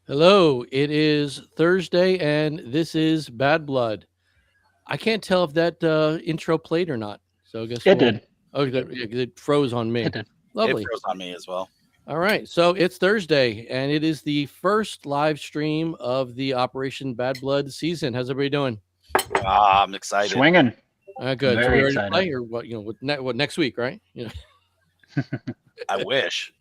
Hello, it is Thursday, and this is Bad Blood. I can't tell if that intro played or not. So I guess It we'll. did. Oh, It, it froze on It me. did. it Lovely. froze on me as well. All right, so it's Thursday, and it is the first live stream of the Operation Bad Blood season. How's everybody doing? I'm excited. Swinging. Good. So we Very ready to excited. play, or what? What next week, right? I wish.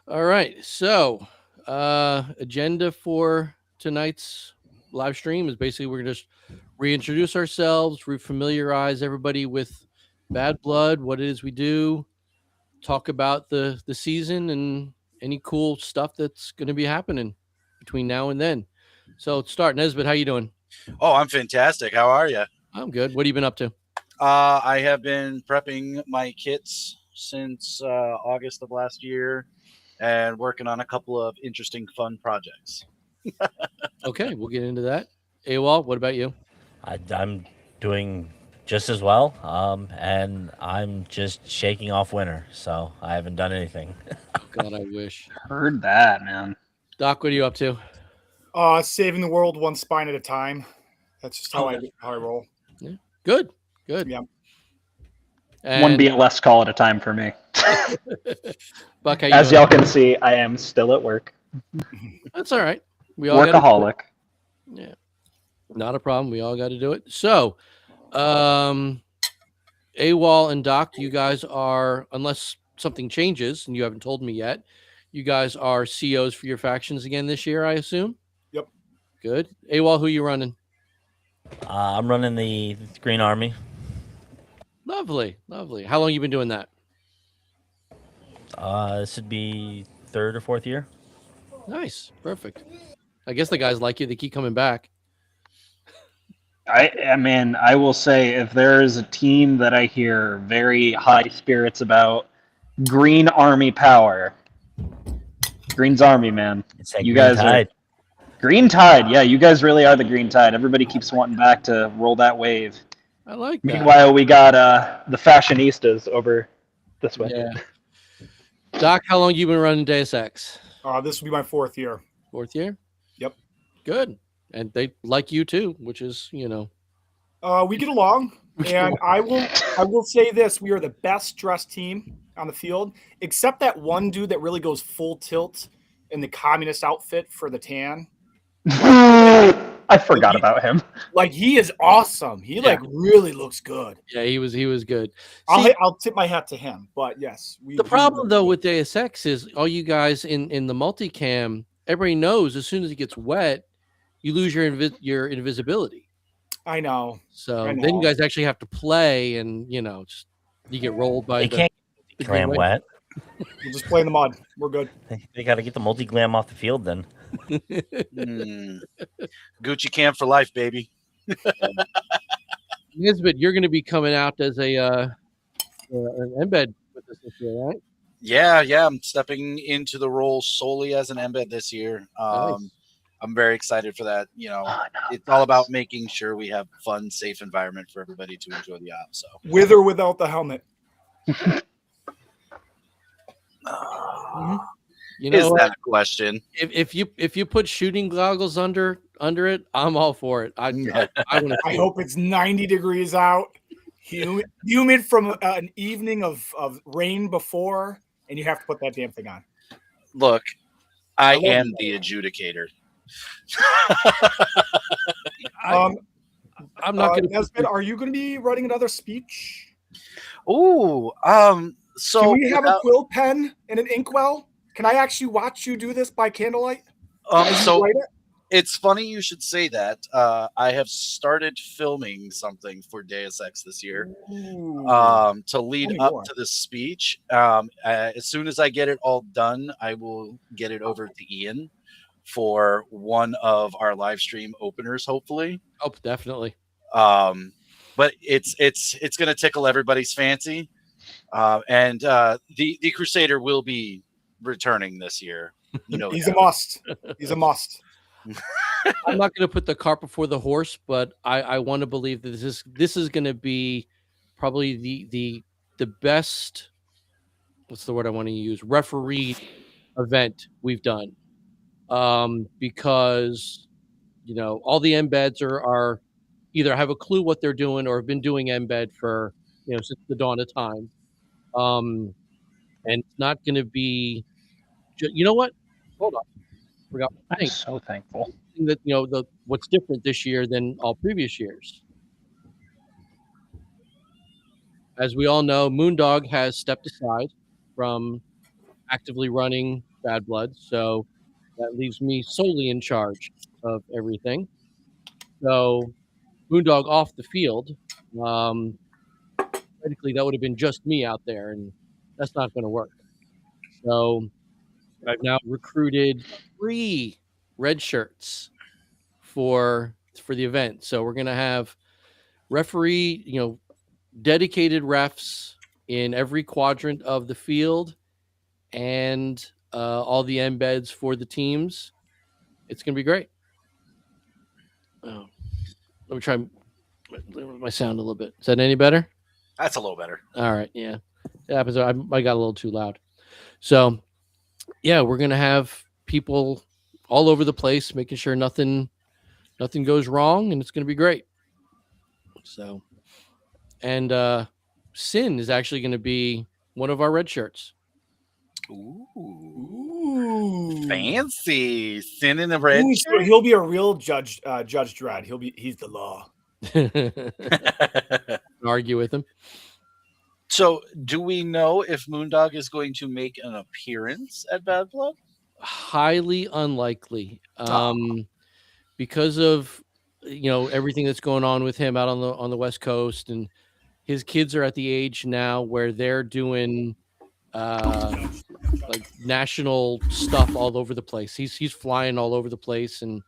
All right. So, agenda for tonight's live stream is basically we're going to just reintroduce ourselves, refamiliarize everybody with Bad Blood, what it is we do, talk about the season and any cool stuff that's going to be happening between now and then. So, let's start. Nesbitt, how you doing? Oh, I'm fantastic. How are you? I'm good. What have you been up to? I have been prepping my kits since August of last year and working on a couple of interesting, fun projects. Okay, we'll get into that. AWOL, what about you? I'm doing just as well, and I'm just shaking off winter, so I haven't done anything. Oh, God, I wish. Heard that, man. Doc, what are you up to? Saving the world one spine at a time. That's just how I roll. Good. Good. Yeah. One And BLS call at a time for me. Buck, how you As doing? y'all can see, I am still at work. That's all right. We all got Workaholic. yeah, not a problem. We all got to do it. So, AWOL and Doc, you guys are, unless something changes and you haven't told me yet, you guys are COs for your factions again this year, I assume. Yep. Good. AWOL, who you running? I'm running the Green Army. Lovely, lovely. How long you been doing that? This would be third or fourth year. Nice, perfect. I guess the guys like you. They keep coming back. I mean, I will say if there is a team that I hear very high spirits about, Green Army Power. Green's Army, man. It's that You Green guys Tide. are Green Tide. Yeah, you guys really are the Green Tide. Everybody keeps wanting back to roll that wave. I like that. Meanwhile, we got the fashionistas over this way. Yeah. Doc, how long you been running Deus Ex? This will be my fourth year. Fourth year? Yep. Good. And they like you too, which is, We get along, and I will say this: we are the best dressed team on the field, except that one dude that really goes full tilt in the communist outfit for the tan. I forgot about him. Like he is awesome. He really looks good. yeah, he was good. See, I'll tip my hat to him. But yes, the problem though with Deus Ex is all you guys in the multicam, everybody knows as soon as it gets wet, you lose your invisibility. I know. So I know. then you guys actually have to play, and just, you get rolled by They the can't the get glam green wet. We'll just play in the mud. We're good. They got to get the multi glam off the field then. Gucci camp for life, baby. Nisbet, you're going to be coming out as an embed with us this year, right? Yeah. I'm stepping into the role solely as an embed this year. Nice. I'm very excited for that. It's all about making sure we have fun, safe environment for everybody to enjoy the op. So With or without the helmet. is that a question? If you put shooting goggles under it, I'm all for it. I want to. I hope it's 90 degrees out, humid from an evening of rain before, and you have to put that damn thing on. Look, I love am you. the adjudicator. I'm not going to. Nesbitt, are you going to be writing another speech? Ooh, so Can we have a quill pen and an inkwell? Can I actually watch you do this by candlelight? so Write it? it's funny you should say that. I have started filming something for Deus Ex this year Ooh. to lead Tell me up more. to the speech. As soon as I get it all done, I will get it over to Ian for one of our live stream openers, hopefully. Oh, definitely. But it's going to tickle everybody's fancy, and the Crusader will be returning this year. He's a must. He's a must. I'm not going to put the cart before the horse, but I want to believe that this is going to be probably the best. What's the word I want to use? Referee event we've done. because all the embeds are either have a clue what they're doing or have been doing embed for since the dawn of time. And it's not going to be. You know what? Hold on, forgot one I'm thing. so thankful. That what's different this year than all previous years. As we all know, Moondog has stepped aside from actively running Bad Blood, so that leaves me solely in charge of everything. So Moondog off the field, technically that would have been just me out there, and that's not going to work. So I've now recruited 3 red shirts for the event. So we're going to have referee, dedicated refs in every quadrant of the field, and all the embeds for the teams. It's going to be great. Oh, let me try my sound a little bit. Is that any better? That's a little better. All right. Yeah. It happens. I got a little too loud. So, yeah, we're going to have people all over the place, making sure nothing goes wrong, and it's going to be great. So, and Sin is actually going to be one of our red shirts. Ooh. Fancy. Sin in the red Ooh, so he'll be a real Judge Dredd. He's the law. Argue with him. So, do we know if Moondog is going to make an appearance at Bad Blood? Highly unlikely. Because of everything that's going on with him out on the West Coast, and his kids are at the age now where they're doing like national stuff all over the place. He's flying all over the place, and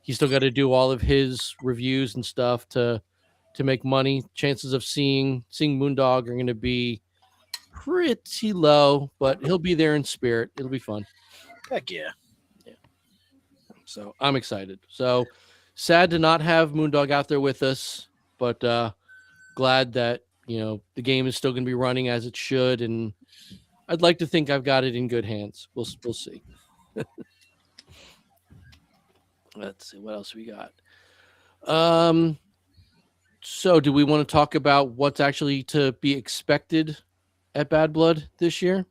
he's still got to do all of his reviews and stuff to make money. Chances of seeing Moondog are going to be pretty low, but he'll be there in spirit. It'll be fun. Heck yeah. So I'm excited. So sad to not have Moondog out there with us, but glad that the game is still going to be running as it should, and I'd like to think I've got it in good hands. We'll see. Let's see what else we got. So do we want to talk about what's actually to be expected at Bad Blood this year?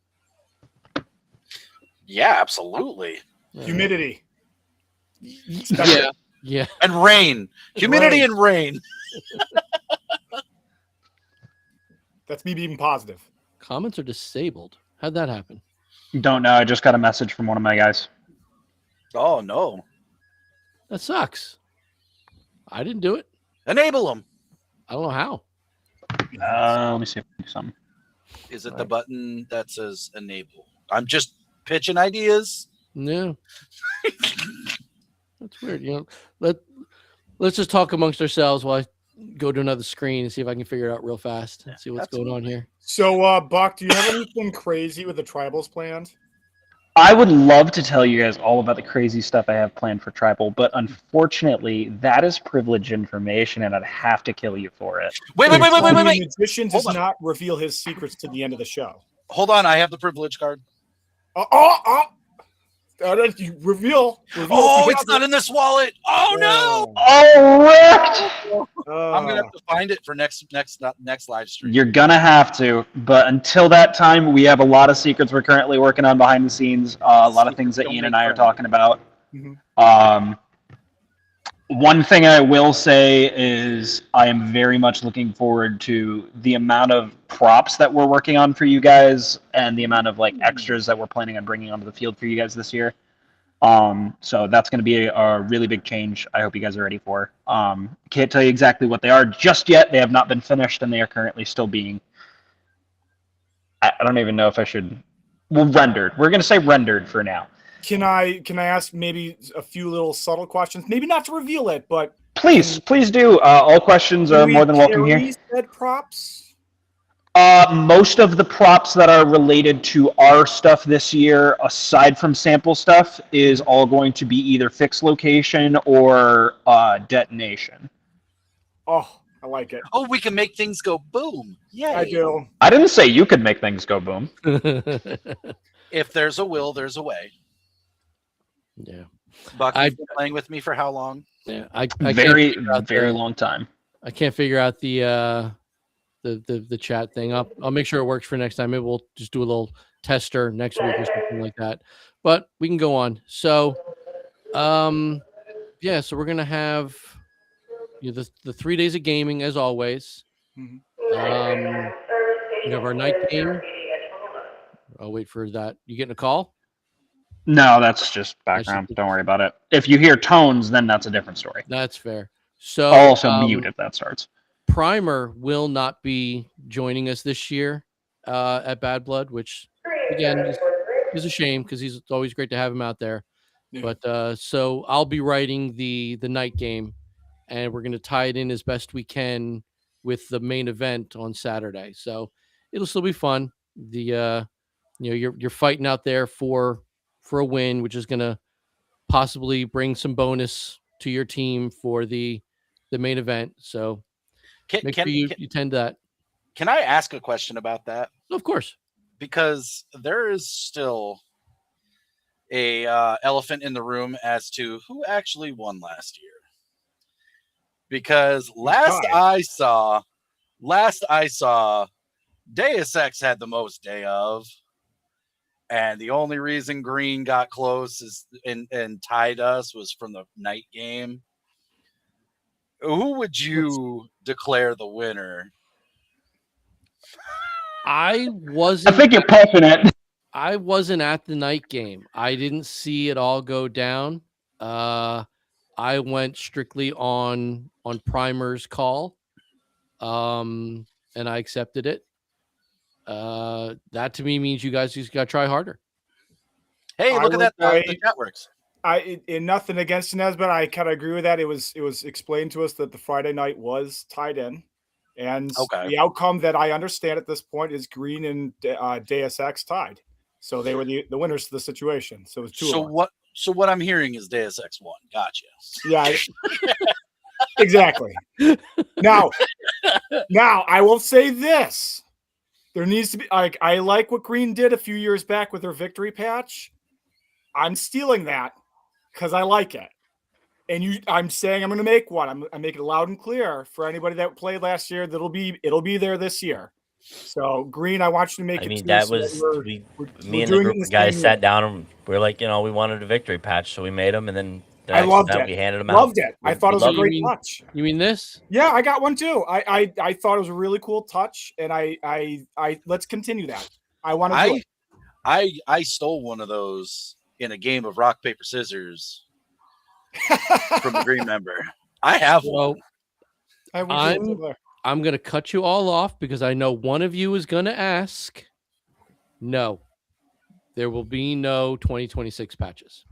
Yeah, absolutely. Humidity. Yeah. And rain. Humidity and rain. That's me being positive. Comments are disabled. How'd that happen? Don't know. I just got a message from one of my guys. Oh, no. That sucks. I didn't do it. Enable them. I don't know how. Let me see if I can do something. Is it the button that says enable? I'm just pitching ideas. No. That's weird. Let's just talk amongst ourselves while I go to another screen and see if I can figure it out real fast and see what's going on here. So, Buck, do you have anything crazy with the tribals planned? I would love to tell you guys all about the crazy stuff I have planned for Tribal, but unfortunately, that is privileged information, and I'd have to kill you for it. Wait. The magician does not reveal his secrets to the end of the show. Hold on, I have the privilege card. Reveal. Oh, it's not in this wallet. Oh no! Oh, wrecked! I'm gonna have to find it for next live stream. You're gonna have to, but until that time, we have a lot of secrets we're currently working on behind the scenes. A lot of things that Ian and I are talking about. Mm-hmm. One thing I will say is I am very much looking forward to the amount of props that we're working on for you guys and the amount of extras that we're planning on bringing onto the field for you guys this year. So that's going to be a really big change. I hope you guys are ready for. Can't tell you exactly what they are just yet. They have not been finished, and they are currently still being. I don't even know if I should. Well, rendered. We're going to say rendered for now. Can I ask maybe a few little subtle questions? Maybe not to reveal it, but please do. All questions are more than welcome here. Said props? Most of the props that are related to our stuff this year, aside from sample stuff, is all going to be either fixed location or detonation. Oh, I like it. Oh, we can make things go boom. Yeah, I do. I didn't say you could make things go boom. If there's a will, there's a way. Yeah. Buck, I- you've been playing with me for how long? Yeah. I Very, can't figure out very long time. I can't figure out the chat thing. I'll make sure it works for next time. Maybe we'll just do a little tester next week or something like that. But we can go on. So, yeah. So we're gonna have the 3 days of gaming as always. Mhm. We have our night game. I'll wait for that. You getting a call? No, that's just background. Don't worry about it. If you hear tones, then that's a different story. That's fair. So I'll also mute if that starts. Primer will not be joining us this year at Bad Blood, which again is a shame because it's always great to have him out there. Yeah. But so I'll be writing the night game, and we're going to tie it in as best we can with the main event on Saturday. So it'll still be fun. The you're fighting out there for a win, which is going to possibly bring some bonus to your team for the main event. So make sure you tend that. Can I ask a question about that? Of course. Because there is still a elephant in the room as to who actually won last year. Because last I saw, Deus Ex had the most day of, and the only reason Green got close and tied us was from the night game. Who would you declare the winner? I think you're pushing it. I wasn't at the night game. I didn't see it all go down. I went strictly on Primer's call, and I accepted it. That to me means you guys just got to try harder. Hey, look at that! The chat works. In nothing against Inez, but I kind of agree with that. It was explained to us that the Friday night was tied in, and the outcome that I understand at this point is Green and Deus Ex tied. So they were the winners of the situation. So it was two. So what I'm hearing is Deus Ex won. Gotcha. Yeah, exactly. Now I will say this: there needs to be I like what Green did a few years back with their victory patch. I'm stealing that because I like it. And I'm saying I'm going to make one. I'm making it loud and clear for anybody that played last year. It'll be there this year. So Green, I want you to make it. I mean, that was me and the group of guys sat down and we are like, we wanted a victory patch, so we made them, and then I loved it. We handed them out. Loved it. I thought it was a great touch. You mean this? Yeah, I got one too. I thought it was a really cool touch, and I let's continue that. I want to do it. I stole one of those in a game of rock paper scissors from a Green member. I have one. I'm going to cut you all off because I know one of you is going to ask. No, there will be no 2026 patches.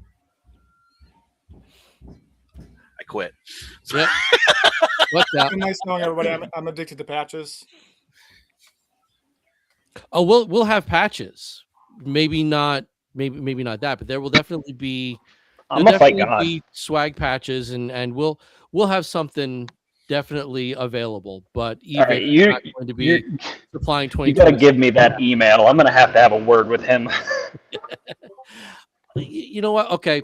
I quit. Yep. What's that? Nice knowing everybody. I'm addicted to patches. Oh, we'll have patches. Maybe not that, but there will definitely be. I'm a fight god. Swag patches, and we'll have something definitely available. But right, you're not going to be supplying 20. You got to give me that email. I'm going to have a word with him. You know what? Okay,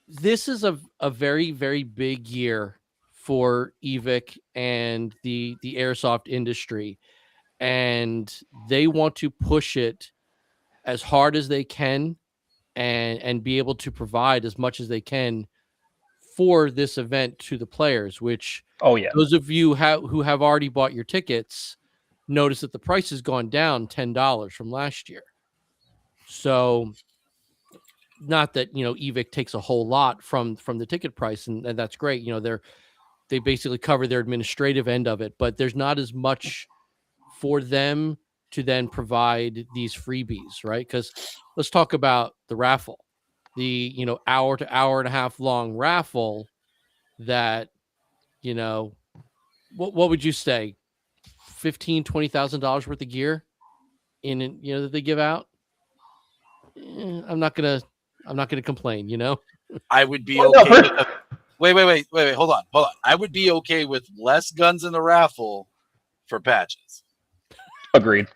this is a very, very big year for EVIC and the airsoft industry, and they want to push it as hard as they can and be able to provide as much as they can for this event to the players, which those of you who have already bought your tickets notice that the price has gone down $10 from last year. So not that, EVIC takes a whole lot from the ticket price, and that's great. They basically cover their administrative end of it, but there's not as much for them to then provide these freebies, right? Because let's talk about the raffle, the hour to hour and a half long raffle that, what would you say, $15,000-$20,000 worth of gear that they give out? I'm not gonna complain. I would be okay. Wait, hold on. I would be okay with less guns in the raffle for patches. Agreed.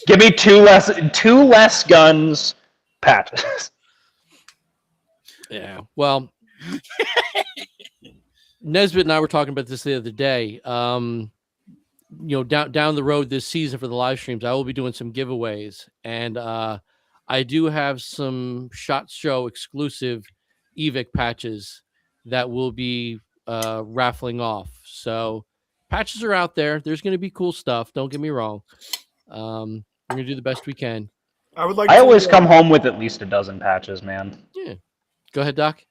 Give me two less guns, patches. Yeah. Well, Nesbitt and I were talking about this the other day. Down the road this season for the live streams, I will be doing some giveaways, and I do have some Shot Show exclusive evic patches that will be raffling off. So patches are out there. There's going to be cool stuff. Don't get me wrong. We're going to do the best we can. I would like. I to, always come home with at least a dozen patches, man. Yeah. Go ahead, Doc.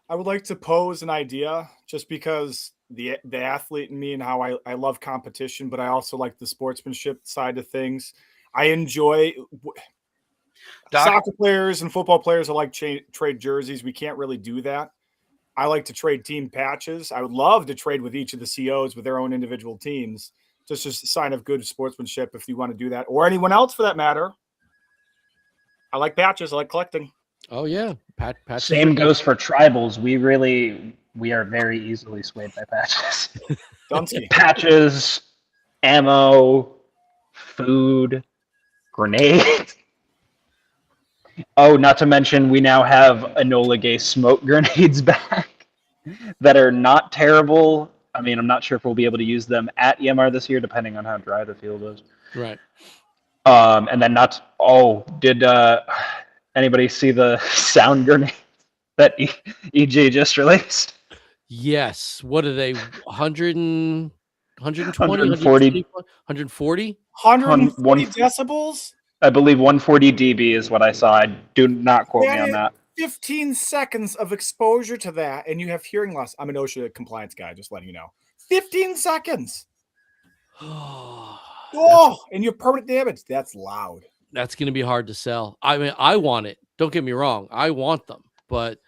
I would like to pose an idea, just because the athlete in me and how I love competition, but I also like the sportsmanship side of things. I enjoy soccer players and football players. I like trade jerseys. We can't really do that. I like to trade team patches. I would love to trade with each of the COs with their own individual teams. Just a sign of good sportsmanship if you want to do that, or anyone else for that matter. I like patches. I like collecting. Oh yeah, patches. Same goes for tribals. We are very easily swayed by patches. Dunsky. Patches, ammo, food, grenades. Oh, not to mention we now have Enola Gay smoke grenades back that are not terrible. I mean, I'm not sure if we'll be able to use them at EMR this year, depending on how dry the field is. Right. And then did anybody see the sound grenade that EJ just released? Yes. What are they? 100 120, 140. 140? 140 decibels? I believe 140 dB is what I saw. I do not quote me on that. 15 seconds of exposure to that, and you have hearing loss. I'm an OSHA compliance guy, just letting you know. 15 seconds. And you have permanent damage. That's loud. That's going to be hard to sell. I mean, I want it. Don't get me wrong. I want them, but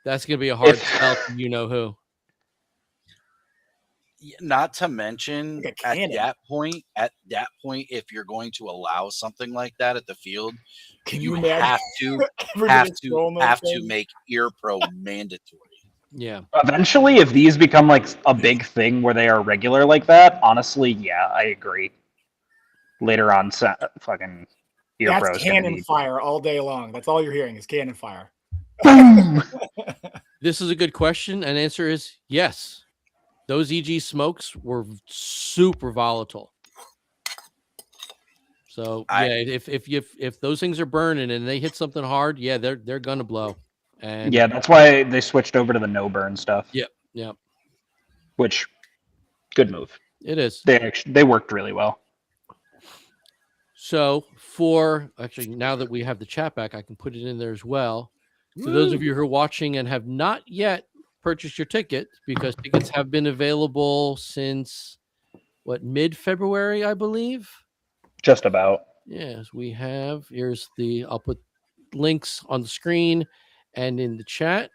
that's going to be a hard sell to you know who. Not to mention at that point, if you're going to allow something like that at the field, you have to make ear pro mandatory. Yeah. Eventually, if these become like a big thing where they are regular like that, honestly, yeah, I agree. Later on, fucking ear pro. That's cannon fire all day long. That's all you're hearing is cannon fire. This is a good question, and answer is yes. Those EG smokes were super volatile. So if those things are burning and they hit something hard, yeah, they're gonna blow. And yeah, that's why they switched over to the no burn stuff. Yeah. Which, good move. It is. They worked really well. So now that we have the chat back, I can put it in there as well. For those of you who are watching and have not yet purchased your ticket, because tickets have been available since mid-February, I believe. Just about. Yes, we have. I'll put links on the screen and in the chat.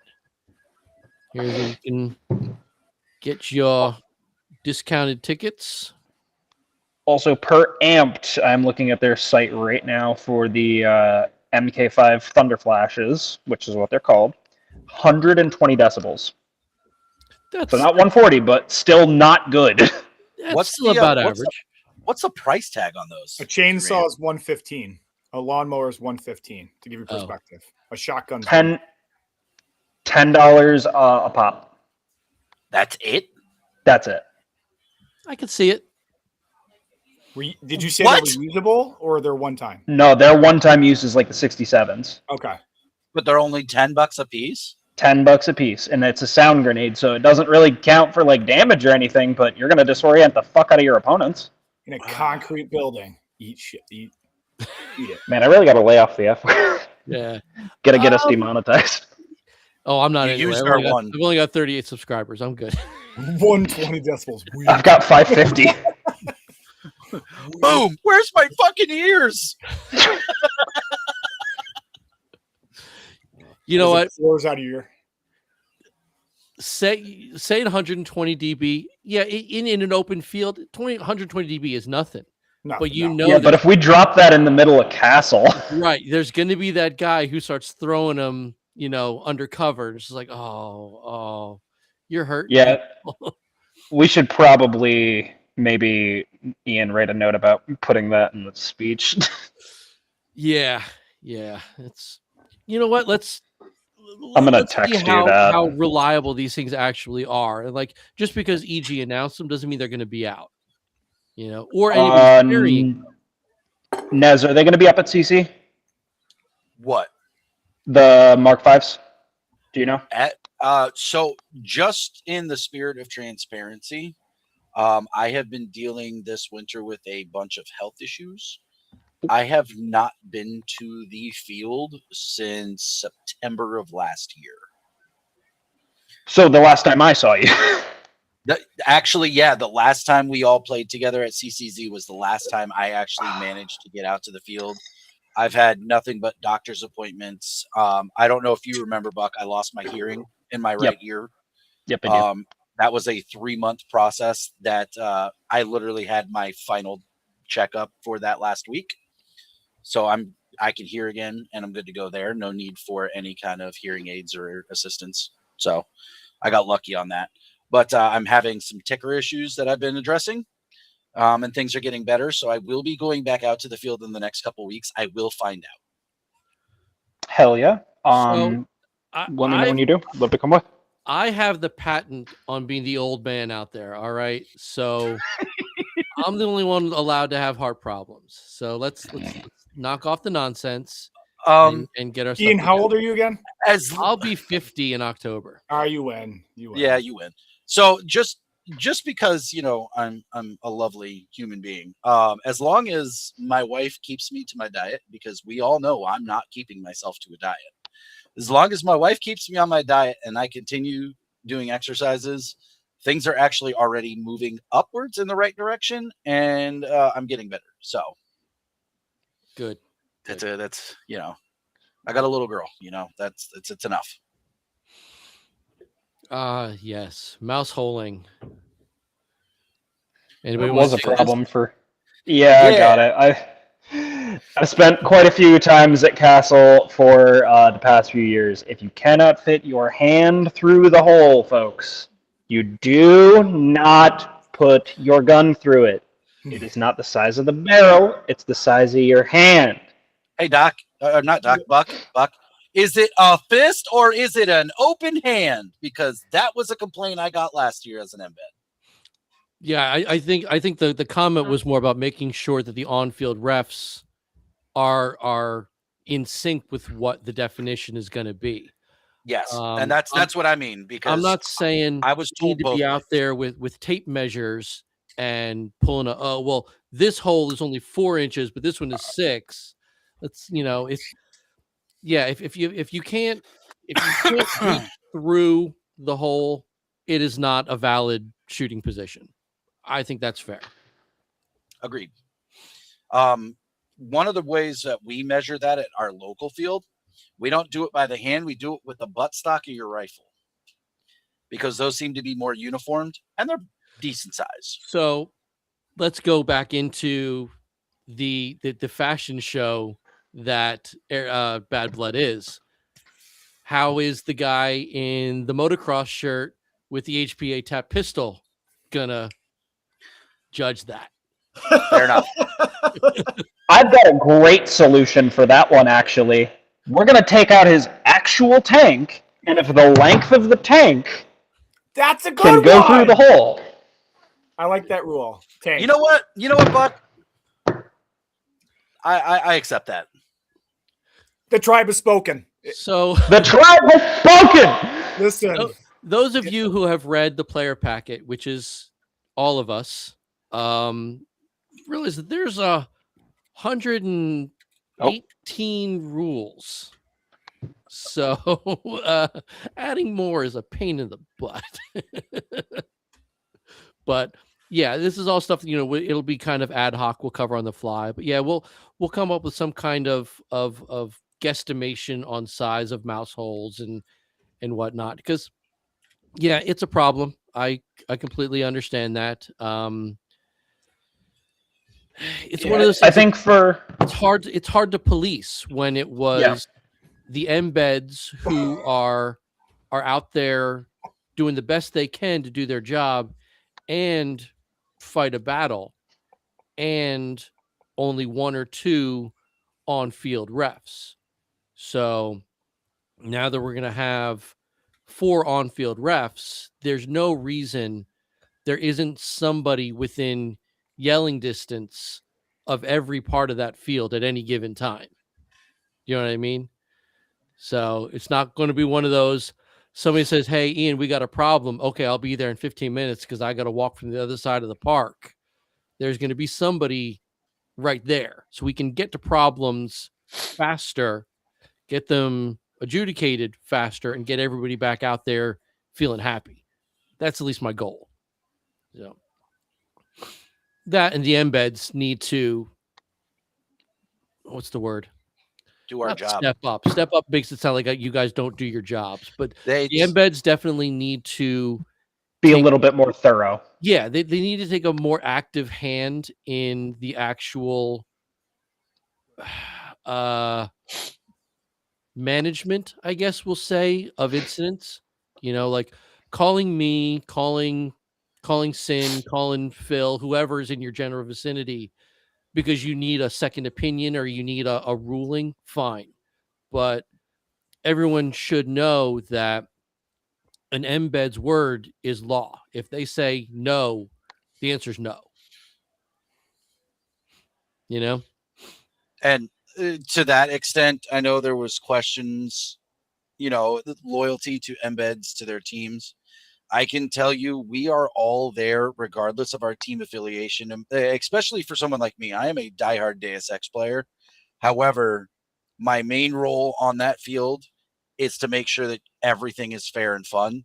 Here's where you can get your discounted tickets. Also, per Amped, I'm looking at their site right now for the MK5 Thunder Flashes, which is what they're called. 120 decibels. So not 140, but still not good. That's still about average. What's the price tag on those? A chainsaw is 115. A lawnmower is 115. To give you perspective, a shotgun. $10 a pop. That's it. That's it. I could see it. Did you say they were usable or they're one time? No, their one-time use is like the 67s. Okay, but they're only $10 a piece. $10 a piece, and it's a sound grenade, so it doesn't really count for like damage or anything. But you're gonna disorient the fuck out of your opponents in a concrete building. Eat shit. Eat it. Man, I really got to lay off the F word. Yeah, gotta get us demonetized. Oh, I'm not. I've only got 38 subscribers. I'm good. 120 decibels. Weird. I've got 550. Boom! Where's my fucking ears? You know what? Floors out of your. Say 120 dB. Yeah, in an open field, 120 dB is nothing. But but if we drop that in the middle of Castle, right? There's going to be that guy who starts throwing them, undercover. It's just like, oh, you're hurt. Yeah, we should probably maybe Ian write a note about putting that in the speech. Yeah. It's, you know what? Let's I'm gonna let's see text you how that. reliable these things actually are. And like, just because EG announced them doesn't mean they're going to be out, or anybody's carrying. Nez, are they going to be up at CC? What? The Mark Fives? Do you know? So just in the spirit of transparency, I have been dealing this winter with a bunch of health issues. I have not been to the field since September of last year. So the last time I saw you. Actually, yeah, the last time we all played together at CCZ was the last time I actually managed to get out to the field. I've had nothing but doctor's appointments. I don't know if you remember, Buck, I lost my hearing in my right ear. Yep, I did. That was a 3-month process that I literally had my final checkup for that last week. So I can hear again and I'm good to go there. No need for any kind of hearing aids or assistance. So I got lucky on that. But I'm having some ticker issues that I've been addressing. And things are getting better. So I will be going back out to the field in the next couple of weeks. I will find out. Hell yeah. So Let me know when you do. Love to come with. I have the patent on being the old man out there. All right. So I'm the only one allowed to have heart problems. So let's knock off the nonsense and get our Ian, stuff how together. old are you again? I'll be 50 in October. You win. You win. Yeah, you win. So just because I'm a lovely human being, as long as my wife keeps me to my diet, because we all know I'm not keeping myself to a diet. As long as my wife keeps me on my diet and I continue doing exercises, things are actually already moving upwards in the right direction, and I'm getting better. So good. That's I got a little girl. It's enough. Yes, mouse holing. It was a problem for. Yeah, I got it. I've spent quite a few times at Castle for the past few years. If you cannot fit your hand through the hole, folks, you do not put your gun through it. It is not the size of the barrel; it's the size of your hand. Hey, Doc, not Doc, Buck. Is it a fist or is it an open hand? Because that was a complaint I got last year as an embed. Yeah, I think the comment was more about making sure that the on-field refs are in sync with what the definition is going to be. Yes, and that's what I mean. Because I'm not saying I was told need to be out there with tape measures and pulling this hole is only 4 inches, but this one is 6. That's if you can't reach through the hole, it is not a valid shooting position. I think that's fair. Agreed. One of the ways that we measure that at our local field, we don't do it by the hand. We do it with the buttstock of your rifle, because those seem to be more uniformed and they're decent size. So let's go back into the fashion show that Bad Blood is. How is the guy in the motocross shirt with the HPA tap pistol gonna judge that? Fair enough. I've got a great solution for that one, actually. We're going to take out his actual tank, and if the length of the tank That's a good can go through the hole. I like that rule. Tank. You know what, Buck? I accept that. The tribe has spoken. So the tribe has spoken. Listen, those of you who have read the player packet, which is all of us, realize that there's 118 rules. So adding more is a pain in the butt. But yeah, this is all stuff, it'll be kind of ad hoc. We'll cover on the fly. But yeah, we'll come up with some kind of guesstimation on size of mouse holes and whatnot. Because yeah, it's a problem. I completely understand that. It's one of those things. I think it's hard to police when it was the embeds who are out there doing the best they can to do their job and fight a battle, and only 1 or 2 on-field refs. So now that we're going to have 4 on-field refs, there's no reason there isn't somebody within yelling distance of every part of that field at any given time. You know what I mean? So it's not going to be one of those, somebody says, "Hey, Ian, we got a problem." Okay, I'll be there in 15 minutes because I got to walk from the other side of the park. There's going to be somebody right there. So we can get to problems faster, get them adjudicated faster, and get everybody back out there feeling happy. That's at least my goal. So that and the embeds need to, what's the word? Do our Not job. step up. Step up makes it sound like you guys don't do your jobs, but They the embeds definitely need to Be a little bit more thorough. yeah, they need to take a more active hand in the actual management, I guess we'll say, of incidents. You know, like calling me, calling Sin, calling Phil, whoever's in your general vicinity, because you need a second opinion or you need a ruling, fine. But everyone should know that an embed's word is law. If they say no, the answer is no. You know? And to that extent, I know there was questions, the loyalty to embeds to their teams. I can tell you we are all there regardless of our team affiliation, especially for someone like me. I am a diehard Deus Ex player. However, my main role on that field is to make sure that everything is fair and fun.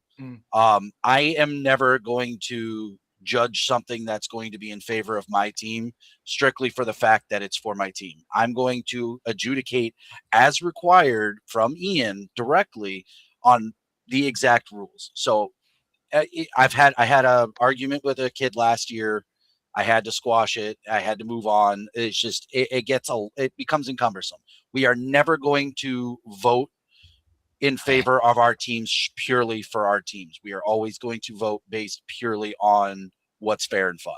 I am never going to judge something that's going to be in favor of my team strictly for the fact that it's for my team. I'm going to adjudicate as required from Ian directly on the exact rules. So I had a argument with a kid last year. I had to squash it. I had to move on. It's just it becomes encumbersome. We are never going to vote in favor of our teams purely for our teams. We are always going to vote based purely on what's fair and fun.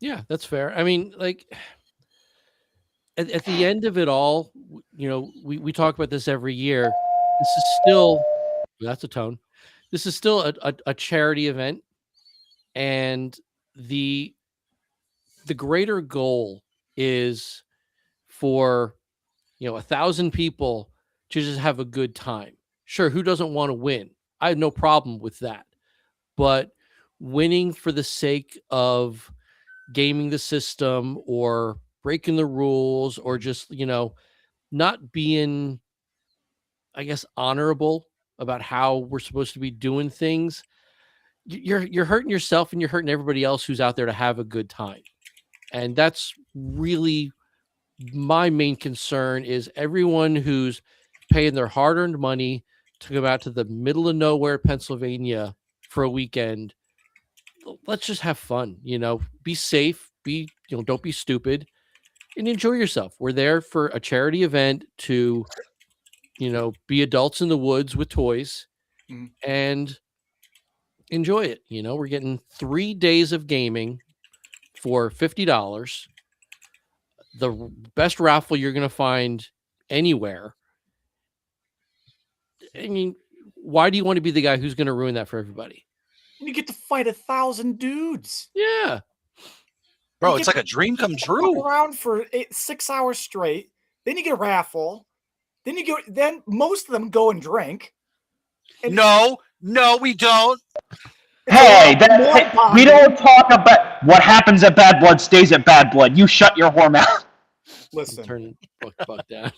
Yeah, that's fair. I mean, like at the end of it all, we talk about this every year. This is still, that's a tone. This is still a charity event, and the greater goal is for 1,000 people to just have a good time. Sure, who doesn't want to win? I have no problem with that, but winning for the sake of gaming the system or breaking the rules or just not being, I guess, honorable about how we're supposed to be doing things, you're hurting yourself and you're hurting everybody else who's out there to have a good time. And that's really my main concern, is everyone who's paying their hard-earned money to go out to the middle of nowhere Pennsylvania for a weekend. Let's just have fun, be safe, don't be stupid, and enjoy yourself. We're there for a charity event to be adults in the woods with toys and enjoy it. We're getting 3 days of gaming for $50. The best raffle you're going to find anywhere. I mean, why do you want to be the guy who's going to ruin that for everybody? You get to fight 1,000 dudes. Yeah. Bro, it's like a dream come true. Walk around for 6 hours straight. Then you get a raffle. Then most of them go and drink. And No, we don't. Hey, we don't talk about what happens at Bad Blood stays at Bad Blood. You shut your whore mouth. Listen. Turn Buck down.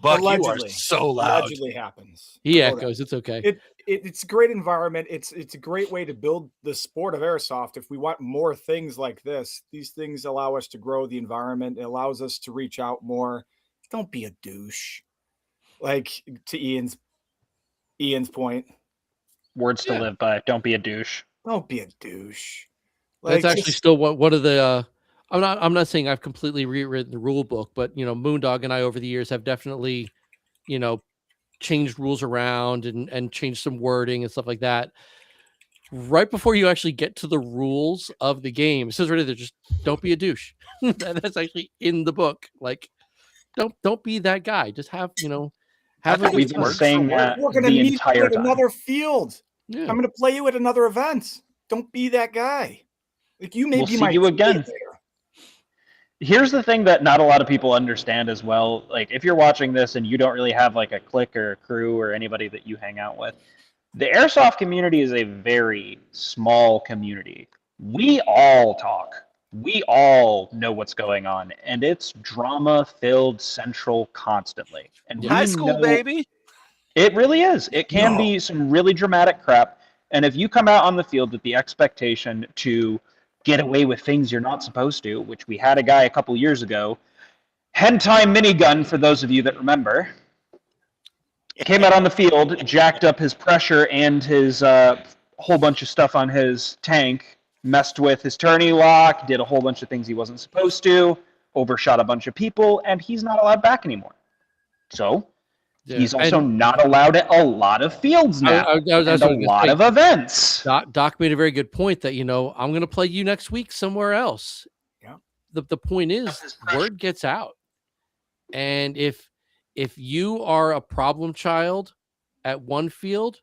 Buck, you are so loud. Allegedly happens. He echoes. It's okay. It's a great environment. It's a great way to build the sport of airsoft. If we want more things like this, these things allow us to grow the environment. It allows us to reach out more. Don't be a douche. Like, to Ian's point. Words to live by. Don't be a douche. Don't be a douche. That's actually still one of the. I'm not saying I've completely rewritten the rule book, but Moondog and I over the years have definitely, changed rules around and changed some wording and stuff like that. Right before you actually get to the rules of the game, it says right there, just don't be a douche. That's actually in the book. Like, don't be that guy. Just have I have a think good We've it's been time. worked for saying work. that We're going to the meet you entire at time. another field. Yeah. I'm going to play you at another event. Don't be that guy. Like you may We'll be see my you again. teammate later. Here's the thing that not a lot of people understand as well. Like, if you're watching this and you don't really have like a clique or a crew or anybody that you hang out with, the airsoft community is a very small community. We all talk. We all know what's going on, and it's drama-filled central constantly. And Yeah. we High school, know baby. it really is. It can No. be some really dramatic crap. And if you come out on the field with the expectation to get away with things you're not supposed to, which we had a guy a couple years ago, hentai minigun, for those of you that remember, came out on the field, jacked up his pressure and his whole bunch of stuff on his tank, messed with his tourney lock, did a whole bunch of things he wasn't supposed to, overshot a bunch of people, and he's not allowed back anymore. So Yeah. he's also And not allowed at a lot of fields now, that's and what I was a gonna lot say. of events. Doc made a very good point that I'm going to play you next week somewhere else. Yeah. The point is, word gets out, and if you are a problem child at one field,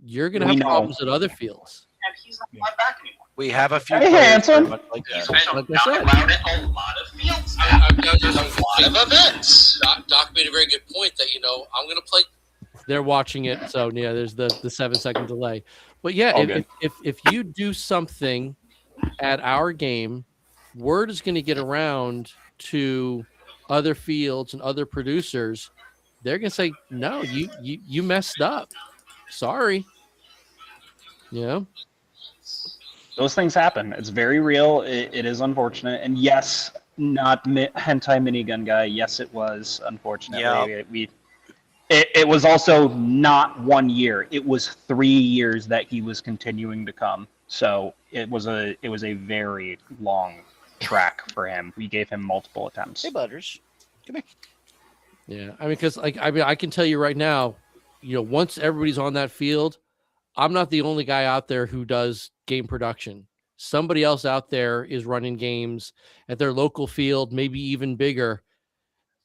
you're going to We have know. problems at other fields. And he's not allowed back anymore. We have a few Hey, players handsome. very much like that. Like I said, allowed at a lot of fields now. There's a lot of events. Doc made a very good point that I'm going to play. They're watching it, so yeah, there's the 7-second delay. But yeah, All good. if you do something at our game, word is going to get around to other fields and other producers. They're going to say, no, you messed up. Sorry. Those things happen. It's very real. It is unfortunate. And yes, not hentai minigun guy. Yes, it was. Unfortunately, it was also not 1 year. It was 3 years that he was continuing to come. So it was a very long track for him. We gave him multiple attempts. Hey, Butters. Come here. Yeah. I mean, because I can tell you right now, once everybody's on that field, I'm not the only guy out there who does game production. Somebody else out there is running games at their local field, maybe even bigger.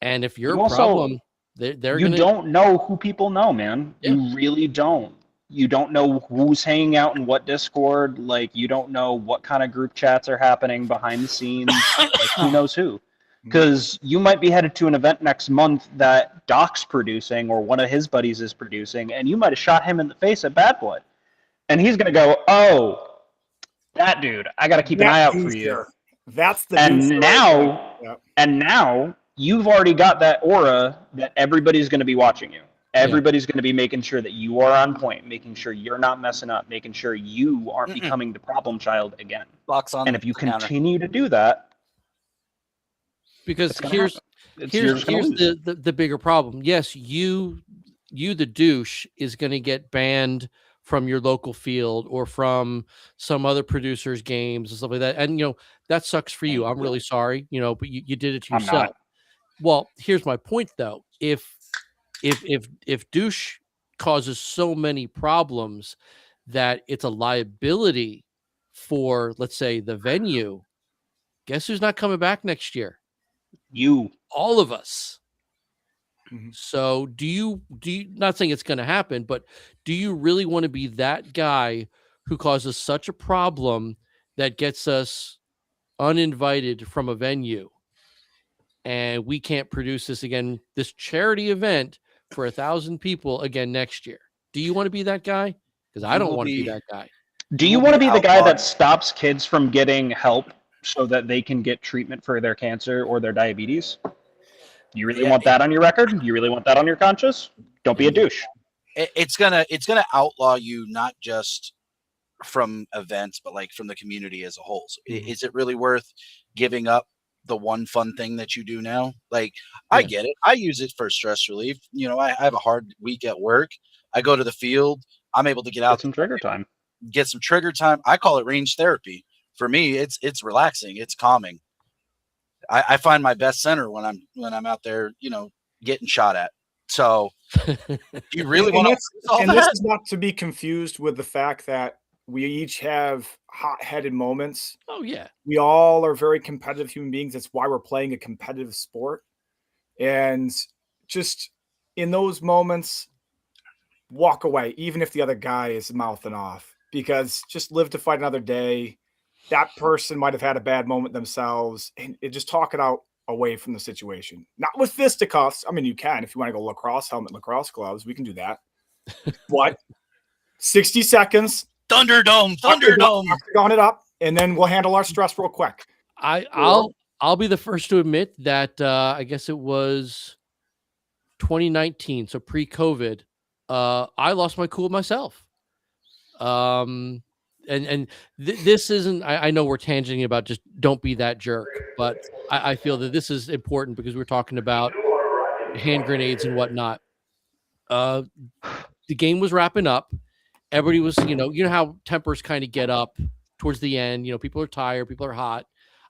And if you're You a also- problem, they're You gonna. don't know who people know, man. Yeah. You really don't. You don't know who's hanging out in what Discord. Like, you don't know what kind of group chats are happening behind the scenes. Like, who knows who? Because you might be headed to an event next month that Doc's producing or one of his buddies is producing, and you might have shot him in the face at Bad Blood. And he's going to go, oh, that dude, I got to keep an eye out for you. That's the And doucher right now, there. Yep. and now you've already got that aura that everybody's going to be watching you. Everybody's going to be making sure that you are on point, making sure you're not messing up, making sure you aren't becoming the problem child again. Box on And if you the counter. continue to do that, Because it's gonna here's happen. You're just gonna lose. the bigger problem. Yes, you the douche is going to get banned from your local field or from some other producer's games and stuff like that. And that sucks for you. I'm really sorry. But you did it to I'm yourself. not. Well, here's my point though. If douche causes so many problems that it's a liability for, let's say, the venue, guess who's not coming back next year? You. All of us. Mhm. So do you not saying it's going to happen, but do you really want to be that guy who causes such a problem that gets us uninvited from a venue and we can't produce this charity event for 1,000 people again next year? Do you want to be that guy? Because I You don't will want to be be- that guy. Do You you will want to be be the guy outlawed. that stops kids from getting help so that they can get treatment for their cancer or their diabetes? You really Yeah. want that on your record? You really want that on your conscience? Don't be a douche. It's gonna outlaw you, not just from events, but like from the community as a whole. So is it really worth giving up the one fun thing that you do now? Like, I Yeah. get it. I use it for stress relief. I have a hard week at work. I go to the field. I'm able to get out, Get some trigger time. get some trigger time. I call it range therapy. For me, it's relaxing. It's calming. I find my best center when I'm out there, getting shot at. So you really want And this is not to be confused with the fact that we each have hot-headed moments. Oh yeah. We all are very competitive human beings. That's why we're playing a competitive sport. And just in those moments, walk away, even if the other guy is mouthing off, because just live to fight another day. That person might have had a bad moment themselves, and just talk it out away from the situation. Not with fisticuffs. I mean, you can if you want to go lacrosse helmet, lacrosse gloves, we can do that. But 60 seconds, Thunderdome, Thunderdome. octagon it up, and then we'll handle our stress real quick. I'll be the first to admit that I guess it was 2019, so pre-COVID. I lost my cool myself. This isn't. I know we're tangenting about just don't be that jerk, but I feel that this is important because we're talking about hand grenades and whatnot. The game was wrapping up. Everybody was, you know how tempers kind of get up towards the end. People are tired, people are hot.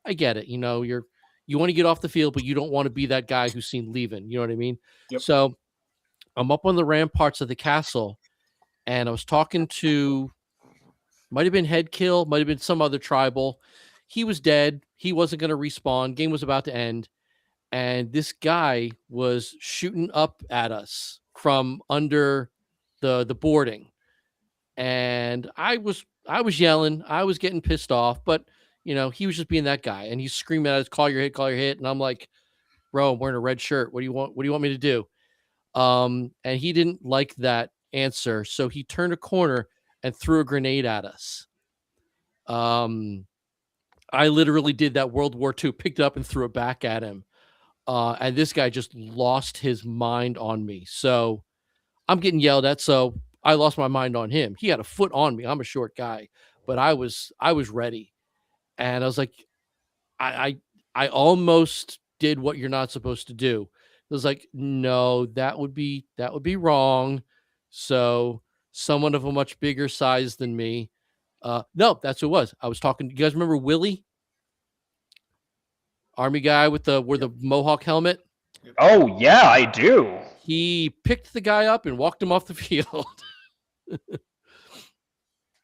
I get it. You want to get off the field, but you don't want to be that guy who's seen leaving. You know what I mean? Yep. So I'm up on the ramparts of the castle, and I was talking to, might have been Head Kill, might have been some other tribal. He was dead. He wasn't going to respawn. Game was about to end. And this guy was shooting up at us from under the boarding. And I was yelling. I was getting pissed off, but he was just being that guy. And he's screaming at us, call your hit. And I'm like, bro, I'm wearing a red shirt. What do you want me to do? And he didn't like that answer. So he turned a corner and threw a grenade at us. I literally did that World War II, picked it up and threw it back at him. And this guy just lost his mind on me. So I'm getting yelled at. So I lost my mind on him. He had a foot on me. I'm a short guy, but I was ready. And I was like, I almost did what you're not supposed to do. It was like, no, that would be wrong. So someone of a much bigger size than me. No, that's who it was. I was talking. You guys remember Willie? Army guy with the Mohawk helmet. Oh yeah, I do. He picked the guy up and walked him off the field. I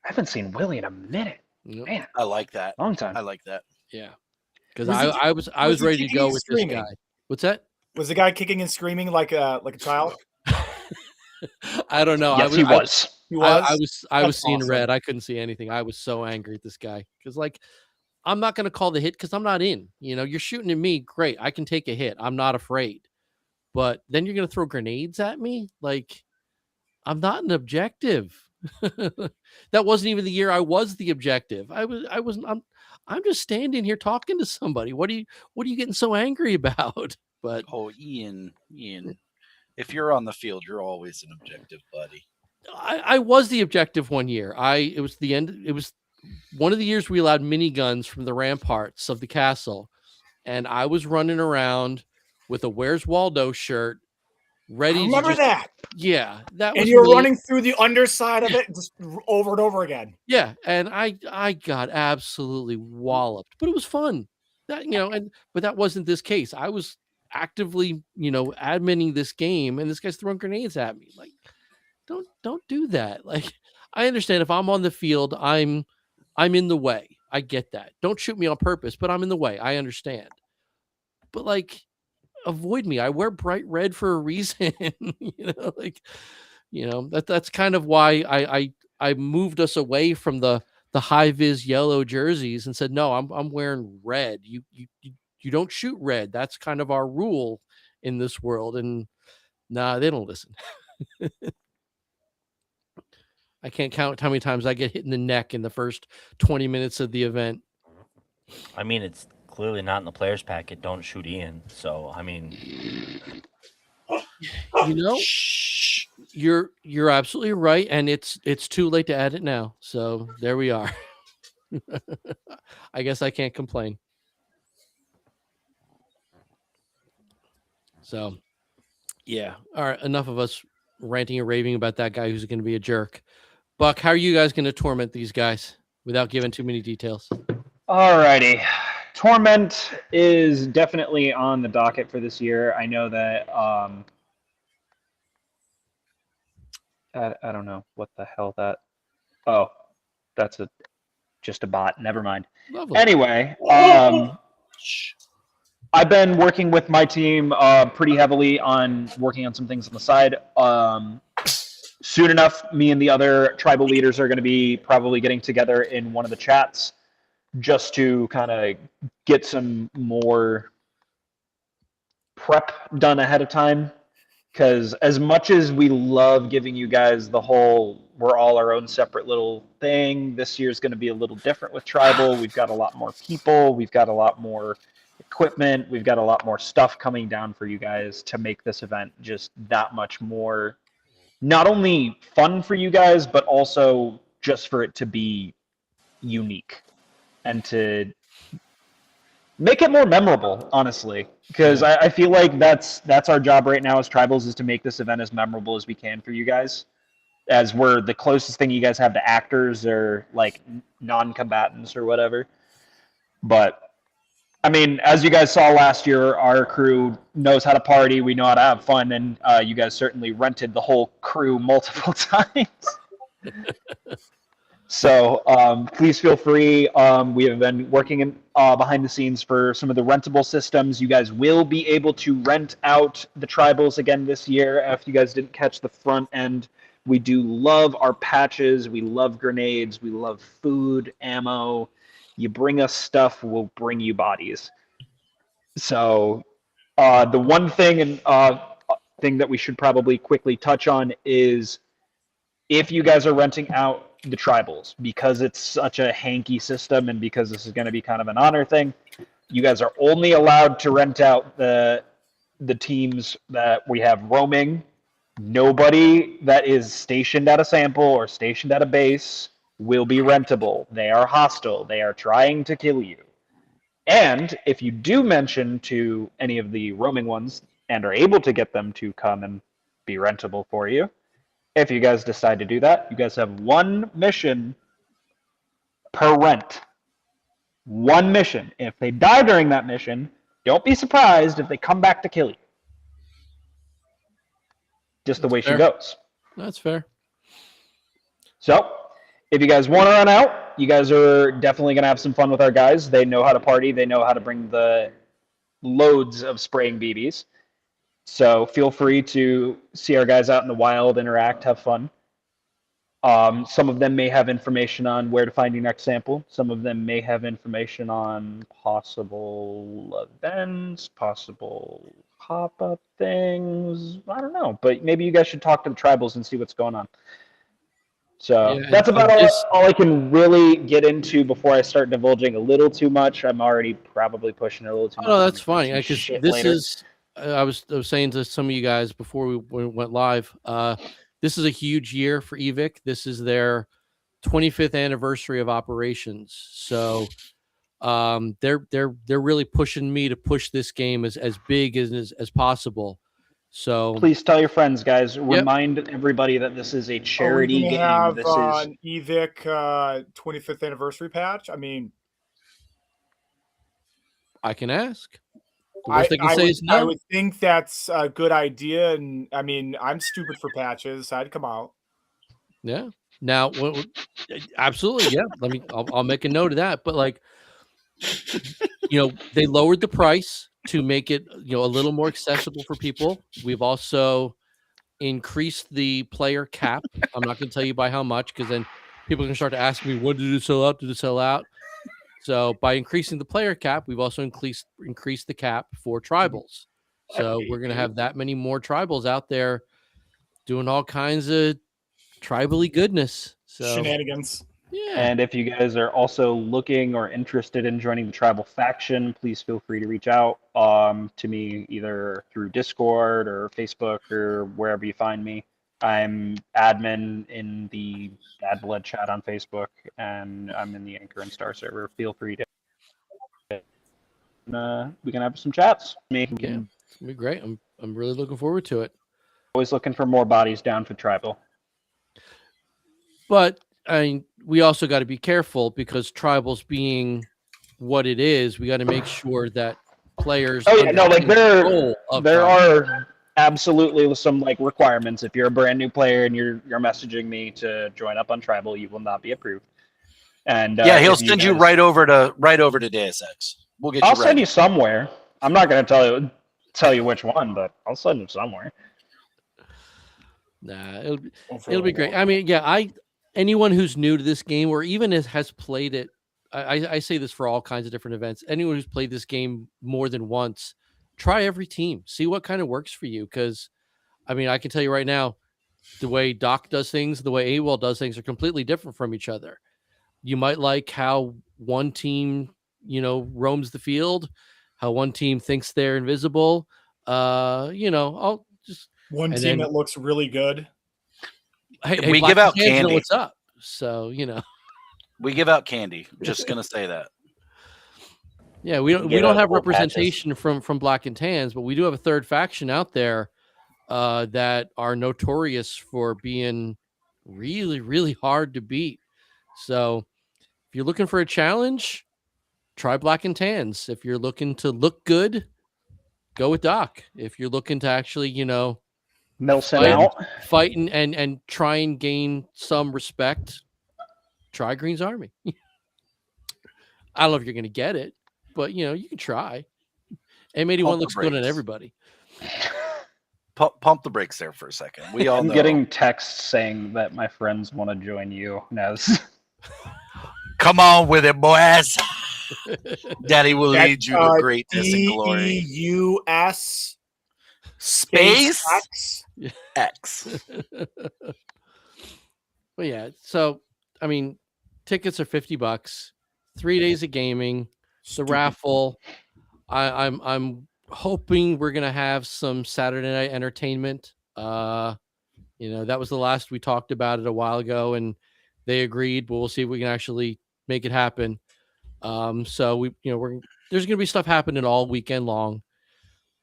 haven't seen Willie in a minute. Yep. Man, I like that. long time. I like that. Yeah, because I was ready to go with this guy. What's that? Was the guy kicking and screaming like a child? I don't know. Yes, he was. He was. I was That's seeing awesome. red. I couldn't see anything. I was so angry at this guy because, like, I'm not going to call the hit because I'm not in. You're shooting at me. Great, I can take a hit. I'm not afraid. But then you're going to throw grenades at me. Like, I'm not an objective. That wasn't even the year I was the objective. I'm just standing here talking to somebody. What are you getting so angry about? But Ian, if you're on the field, you're always an objective, buddy. I was the objective one year. It was one of the years we allowed miniguns from the ramparts of the castle, and I was running around with a Where's Waldo shirt, ready. I remember that. Yeah, that was. And you're running through the underside of it just over and over again. Yeah, and I got absolutely walloped, but it was fun. But that wasn't this case. I was actively, adminning this game, and this guy's throwing grenades at me. Like, don't do that. Like, I understand if I'm on the field, I'm in the way. I get that. Don't shoot me on purpose, but I'm in the way. I understand. But like, avoid me. I wear bright red for a reason. That's kind of why I moved us away from the high vis yellow jerseys and said, no, I'm wearing red. You don't shoot red. That's kind of our rule in this world. And nah, they don't listen. I can't count how many times I get hit in the neck in the first 20 minutes of the event. I mean, it's clearly not in the players packet. Don't shoot Ian. So, I mean, you're absolutely right, and it's too late to add it now. So there we are. I guess I can't complain. So, yeah. All right. Enough of us ranting and raving about that guy who's going to be a jerk. Buck, how are you guys going to torment these guys without giving too many details? Alrighty. Torment is definitely on the docket for this year. I know that I don't know what the hell that. Oh, that's just a bot. Never mind. Lovely. Anyway, I've been working with my team pretty heavily on working on some things on the side. Soon enough, me and the other tribal leaders are going to be probably getting together in one of the chats just to kind of get some more prep done ahead of time. Because as much as we love giving you guys the whole, we're all our own separate little thing, this year's going to be a little different with tribal. We've got a lot more people. We've got a lot more equipment. We've got a lot more stuff coming down for you guys to make this event just that much more, not only fun for you guys, but also just for it to be unique and to make it more memorable, honestly, because I feel like that's our job right now as tribals, is to make this event as memorable as we can for you guys, as we're the closest thing you guys have to actors or like non-combatants or whatever. But I mean, as you guys saw last year, our crew knows how to party. We know how to have fun, and you guys certainly rented the whole crew multiple times. So please feel free. We have been working behind the scenes for some of the rentable systems. You guys will be able to rent out the tribals again this year. If you guys didn't catch the front end, we do love our patches. We love grenades. We love food, ammo. You bring us stuff, we'll bring you bodies. So the one thing thing that we should probably quickly touch on is, if you guys are renting out the tribals, because it's such a hanky system and because this is going to be kind of an honor thing, you guys are only allowed to rent out the teams that we have roaming. Nobody that is stationed at a sample or stationed at a base will be rentable. They are hostile. They are trying to kill you. And if you do mention to any of the roaming ones and are able to get them to come and be rentable for you, if you guys decide to do that, you guys have one mission per rent. One mission. If they die during that mission, don't be surprised if they come back to kill you. Just the way she goes. That's fair. So, if you guys want to run out, you guys are definitely going to have some fun with our guys. They know how to party. They know how to bring the loads of spraying BBs. So feel free to see our guys out in the wild, interact, have fun. Some of them may have information on where to find your next sample. Some of them may have information on possible events, possible pop-up things. I don't know, but maybe you guys should talk to the tribals and see what's going on. So that's about all I can really get into before I start divulging a little too much. I'm already probably pushing it a little too much. No, that's fine. Because this is, I was saying to some of you guys before we went live, this is a huge year for EVIC. This is their 25th anniversary of operations. So they're really pushing me to push this game as big as possible. So please tell your friends, guys. Remind everybody that this is a charity game. Have this is an EVIC 25th anniversary patch. I mean, I can ask. The worst I can say is no. I would think that's a good idea, and I mean, I'm stupid for patches. I'd come out. Yeah. Now, absolutely, yeah. I'll make a note of that. But like, they lowered the price to make it, a little more accessible for people. We've also increased the player cap. I'm not going to tell you by how much, because then people can start to ask me, what did it sell out? Did it sell out? So by increasing the player cap, we've also increased the cap for tribals. So we're going to have that many more tribals out there doing all kinds of tribally goodness. So shenanigans. Yeah. And if you guys are also looking or interested in joining the tribal faction, please feel free to reach out to me either through Discord or Facebook or wherever you find me. I'm admin in the Bad Blood chat on Facebook, and I'm in the Anchor and Star server. Feel free to we can have some chats. Yeah, it's gonna be great. I'm really looking forward to it. Always looking for more bodies down for tribal. But I mean, we also got to be careful, because tribals being what it is, we got to make sure that players. Oh yeah, no, like there are absolutely some like requirements. If you're a brand new player and you're messaging me to join up on tribal, you will not be approved. And he'll send you right over to Deus Ex. We'll get. I'll send you somewhere. I'm not going to tell you which one, but I'll send them somewhere. Nah, it'll be great. I mean, yeah, anyone who's new to this game or even has played it, I say this for all kinds of different events. Anyone who's played this game more than once, try every team, see what kind of works for you. Because, I mean, I can tell you right now, the way Doc does things, the way AWOL does things are completely different from each other. You might like how one team, roams the field, how one team thinks they're invisible. I'll just One and team then that looks really good. hey, We Black give out Hands know candy. what's up. So We give out candy. Just gonna say that. yeah, we don't Give out have cool patches. representation from Black and Tans, but we do have a third faction out there that are notorious for being really, really hard to beat. So if you're looking for a challenge, try Black and Tans. If you're looking to look good, go with Doc. If you're looking to actually, Milson out. fight and try and gain some respect, try Green's Army. I don't know if you're going to get it, but you can try. M81 Pump the looks good on brakes. everybody. Pump the brakes there for a second. We all I'm know. getting texts saying that my friends want to join you, Nez. Come on with it, boys. Daddy will That's, lead you to greatness and glory. DEUS Space X. X. Well, yeah. So, I mean, tickets are $50. 3 days of gaming. The raffle. I'm hoping we're gonna have some Saturday night entertainment. That was the last we talked about it a while ago, and they agreed. But we'll see if we can actually make it happen. So there's gonna be stuff happening all weekend long.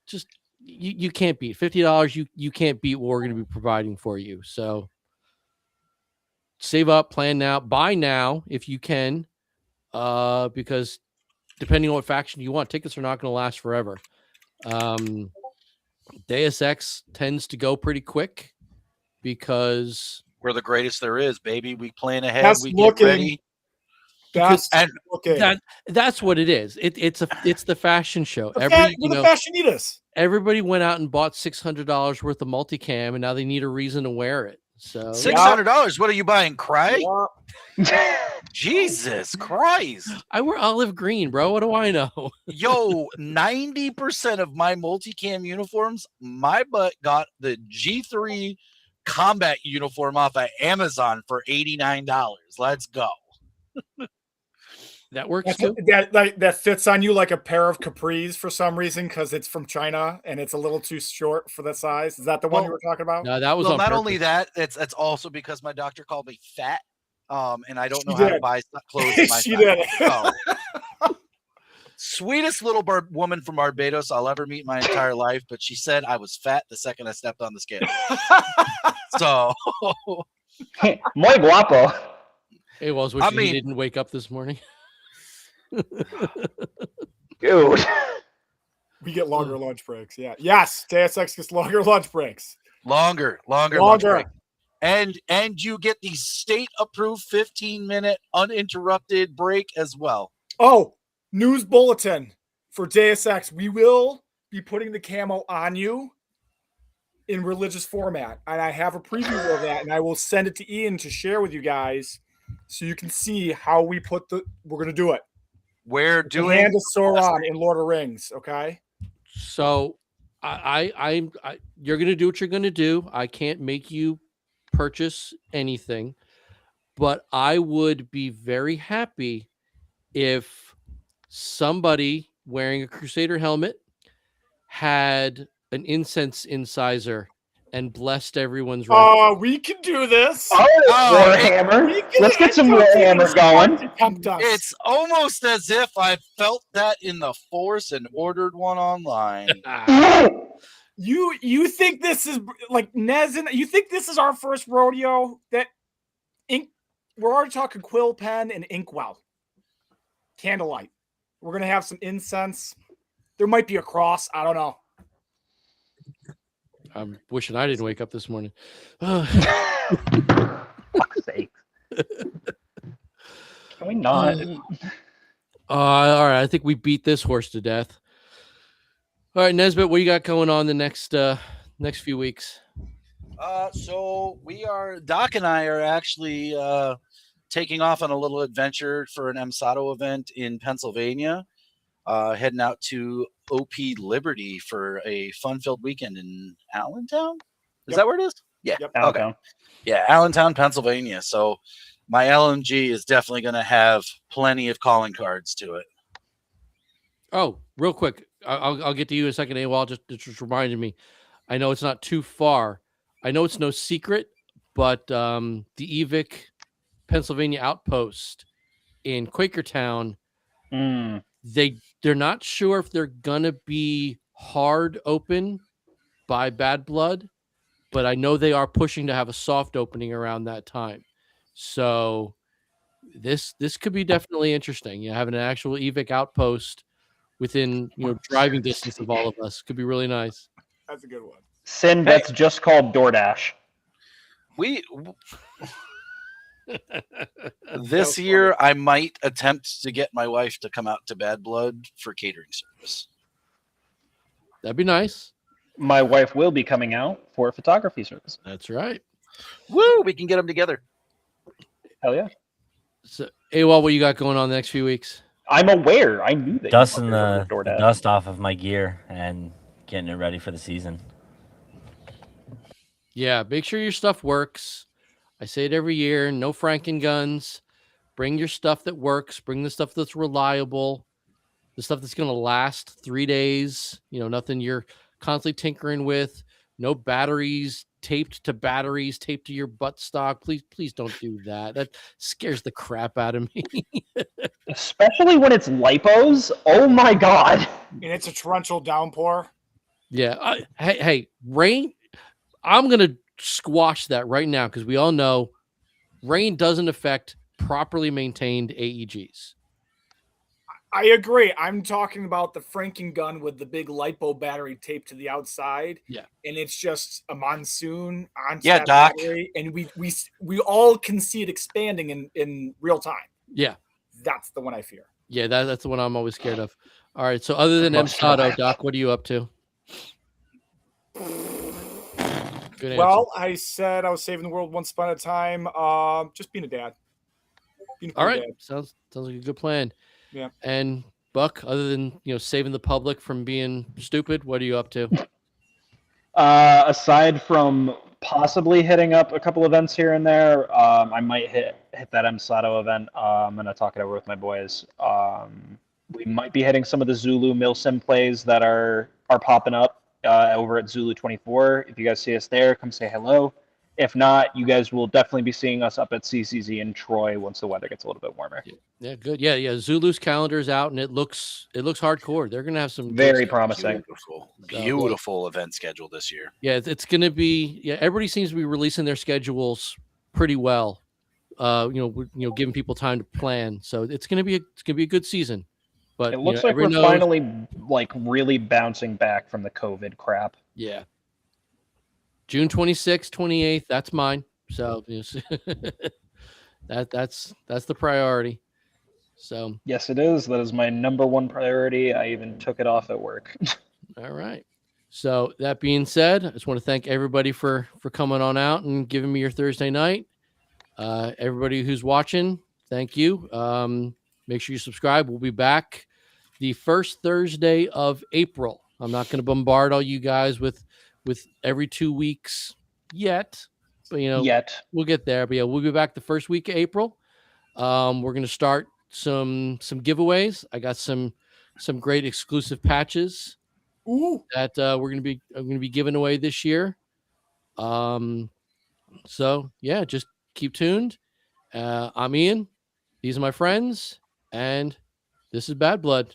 Just you can't beat $50. You can't beat what we're gonna be providing for you. So save up, plan now, buy now if you can, because depending on what faction you want, tickets are not going to last forever. Deus Ex tends to go pretty quick because We're the greatest there is, baby. We plan ahead. Best We looking. get ready. Best And looking. that's what it is. It's the fashion show. We're the fashionistas. Everybody went out and bought $600 worth of multicam, and now they need a reason to wear it. So $600. What are you buying? Cry? Yeah. Jesus Christ. I wear olive green, bro. What do I know? Yo, 90% of my multicam uniforms, my butt got the G3 combat uniform off of Amazon for $89. Let's go. That works That's too. that fits on you like a pair of capris for some reason because it's from China and it's a little too short for that size. Is that the one you were talking about? No, that was Well, on not purpose. only that, it's also because my doctor called me fat. And I don't She know how to did. buy clothes in my She size. did. So, sweetest little woman from Barbados I'll ever meet in my entire life, but she said I was fat the second I stepped on the scale. So, Muy guapo. Hey, was wishing he didn't wake up this morning. Dude. We get longer lunch breaks. Yeah. Yes. Deus Ex gets longer lunch breaks. longer lunch break. And you get the state approved 15-minute uninterrupted break as well. Oh, news bulletin for Deus Ex. We will be putting the camo on you in religious format. And I have a preview of that, and I will send it to Ian to share with you guys so you can see how we're going to do it. We're doing the Hand of Sauron in Lord of Rings, okay? So I you're gonna do what you're gonna do. I can't make you purchase anything, but I would be very happy if somebody wearing a Crusader helmet had an incense incisor and blessed everyone's right. Oh, we can do this. Warhammer. Let's get some Warhammer going. It's almost as if I felt that in the Force and ordered one online. You think this is like Nez? You think this is our first rodeo? That ink? We're already talking quill pen and inkwell, candlelight. We're gonna have some incense. There might be a cross. I don't know. I'm wishing I didn't wake up this morning. Fuck's sake. Can we not? All right. I think we beat this horse to death. All right, Nesbitt, what you got going on the next few weeks? So Doc and I are actually taking off on a little adventure for an MSATO event in Pennsylvania. Heading out to OP Liberty for a fun-filled weekend in Allentown. Is that where it is? Yeah. Yep. Okay. Allentown. Yeah, Allentown, Pennsylvania. So my LMG is definitely going to have plenty of calling cards to it. Oh, real quick, I'll get to you in a second. AWOL just reminded me. I know it's not too far. I know it's no secret, but the EVIC Pennsylvania outpost in Quakertown, Mm. they're not sure if they're gonna be hard open by Bad Blood, but I know they are pushing to have a soft opening around that time. So this could be definitely interesting. Having an actual EVIC outpost within driving distance of all of us could be really nice. That's a good one. Sin, that's just called DoorDash. This year, I might attempt to get my wife to come out to Bad Blood for catering service. That'd be nice. My wife will be coming out for photography service. That's right. Woo! We can get them together. Hell yeah. So, AWOL, what you got going on the next few weeks? I'm aware. I knew that. Dusting you the fuckers were DoorDash. dust off of my gear and getting it ready for the season. Yeah, make sure your stuff works. I say it every year. No Franken guns. Bring your stuff that works. Bring the stuff that's reliable. The stuff that's going to last 3 days. Nothing you're constantly tinkering with. No batteries taped to your buttstock. Please don't do that. That scares the crap out of me. Especially when it's lipos. Oh my god. And it's a torrential downpour. Yeah. Hey, rain. I'm going to squash that right now because we all know rain doesn't affect properly maintained AEGs. I agree. I'm talking about the Franken gun with the big lipo battery taped to the outside. Yeah. And it's just a monsoon onto Yeah, that Doc. battery. And we all can see it expanding in real time. Yeah. That's the one I fear. Yeah, that's the one I'm always scared of. All right. So other than MSATO, Doc, what are you up to? Good Well, I said I was saving the world one spot at a time. Just being a dad. Being a All cool right. dad. Sounds like a good plan. Yeah. And Buck, other than saving the public from being stupid, what are you up to? Aside from possibly hitting up a couple events here and there, I might hit that MSATO event. I'm gonna talk it over with my boys. We might be hitting some of the Zulu Milsim plays that are popping up over at Zulu 24. If you guys see us there, come say hello. If not, you guys will definitely be seeing us up at CCZ in Troy once the weather gets a little bit warmer. Yeah, good. Yeah. Zulu's calendar is out, and it looks hardcore. They're gonna have some Very promising. Beautiful event schedule this year. Yeah, it's gonna be. Yeah, everybody seems to be releasing their schedules pretty well. Giving people time to plan. So it's gonna be a good season. But It looks like we're finally really bouncing back from the COVID crap. Yeah. June 26th, 28th, that's mine. So that's the priority. So yes, it is. That is my number one priority. I even took it off at work. All right. So that being said, I just want to thank everybody for coming on out and giving me your Thursday night. Everybody who's watching, thank you. Make sure you subscribe. We'll be back the first Thursday of April. I'm not going to bombard all you guys with every 2 weeks yet, but we'll get there. But yeah, we'll be back the first week of April. We're going to start some giveaways. I got some great exclusive patches that I'm going to be giving away this year. So yeah, just keep tuned. I'm Ian. These are my friends, and this is Bad Blood.